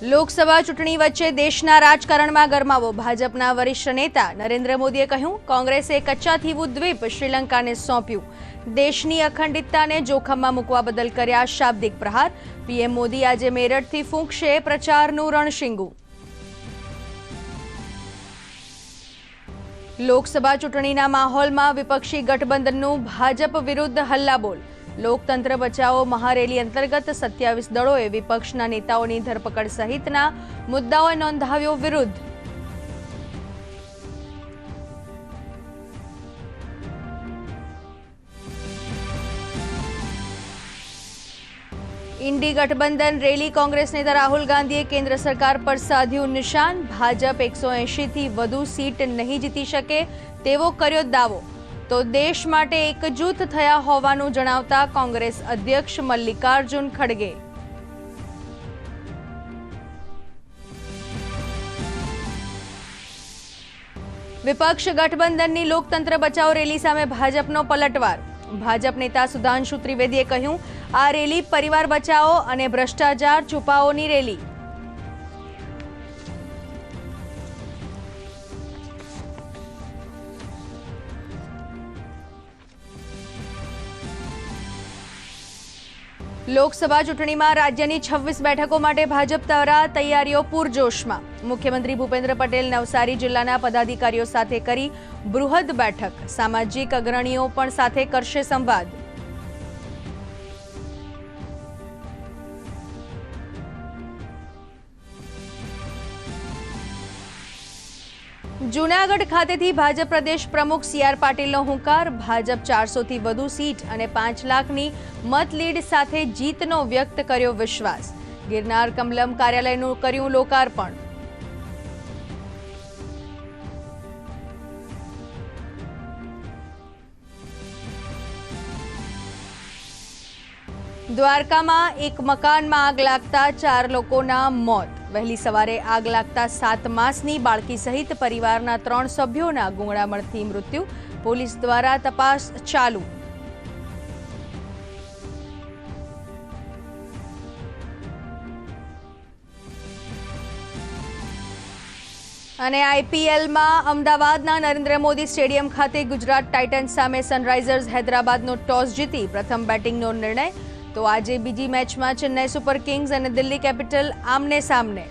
લોકસભા ચૂંટણી વચ્ચે દેશના રાજકારણમાં ગરમાવો. ભાજપના વરિષ્ઠ નેતા નરેન્દ્ર મોદીએ કહ્યું, કોંગ્રેસે કચ્ચા થીવું દ્વીપ શ્રીલંકાને સોંપ્યું. દેશની અખંડિતતાને જોખમમાં મૂકવા બદલ કર્યા શાબ્દિક પ્રહાર. પીએમ મોદી આજે મેરઠથી ફૂંકશે પ્રચારનું રણશીંગું. લોકસભા ચૂંટણીના માહોલમાં વિપક્ષી ગઠબંધનનું ભાજપ વિરુદ્ધ હલ્લાબોલ. લોકતંત્ર બચાવો મહારેલી અંતર્ગત 27 દળોએ વિપક્ષના નેતાઓની ધરપકડ સહિતના મુદ્દાઓએ નોંધાવ્યો વિરોધ. ઇન્ડી ગઠબંધન રેલી. કોંગ્રેસ નેતા રાહુલ ગાંધીએ કેન્દ્ર સરકાર પર સાધ્યું નિશાન. ભાજપ 180થી વધુ સીટ નહીં જીતી શકે તેવો કર્યો દાવો. તો દેશ માટે એકજૂથ થયા હોવાનું જણાવતા કોંગ્રેસ અધ્યક્ષ મલ્લિકાર્જુન ખડગે. વિપક્ષ ગઠબંધનની લોકતંત્ર બચાવો રેલી સામે ભાજપનો પલટવાર. ભાજપ નેતા સુધાંશુ ત્રિવેદીએ કહ્યું, આ રેલી પરિવાર બચાવો અને ભ્રષ્ટાચાર છુપાઓની રેલી. લોકસભા ચૂંટણીમાં રાજ્યની 26 બેઠકો માટે ભાજપ દ્વારા તૈયારીઓ પૂરજોશમાં. મુખ્યમંત્રી ભૂપેન્દ્ર પટેલ નવસારી જિલ્લાના પદાધિકારીઓ સાથે કરી બૃહદ બેઠક. સામાજિક અગ્રણીઓ પણ સાથે કરશે સંવાદ. જૂનાગઢ ખાતેથી ભાજપ પ્રદેશ પ્રમુખ સી.આર. પાટીલનો હુંકાર. ભાજપ 400થી વધુ સીટ અને 5 લાખની મત લીડ સાથે જીતનો વ્યક્ત કર્યો વિશ્વાસ. ગિરનાર કમલમ કાર્યાલયનું કર્યું લોકાર્પણ. દ્વારકામાં એક મકાનમાં આગ લાગતા 4 લોકોના મોત. વહેલી સવારે આગ લાગતા 7 માસની બાળકી સહિત પરિવારના 3 સભ્યોના ગુંગળામણથી મૃત્યુ. પોલીસ દ્વારા તપાસ ચાલુ. અને આઈપીએલમાં અમદાવાદના નરેન્દ્ર મોદી સ્ટેડિયમ ખાતે ગુજરાત ટાઇટન્સ સામે સનરાઇઝર્સ હૈદરાબાદનો ટોસ જીતી પ્રથમ બેટિંગનો નિર્ણય. તો આજે બીજી મેચમાં ચેન્નઈ સુપર કિંગ્સ અને દિલ્હી કેપિટલ આમને સામને.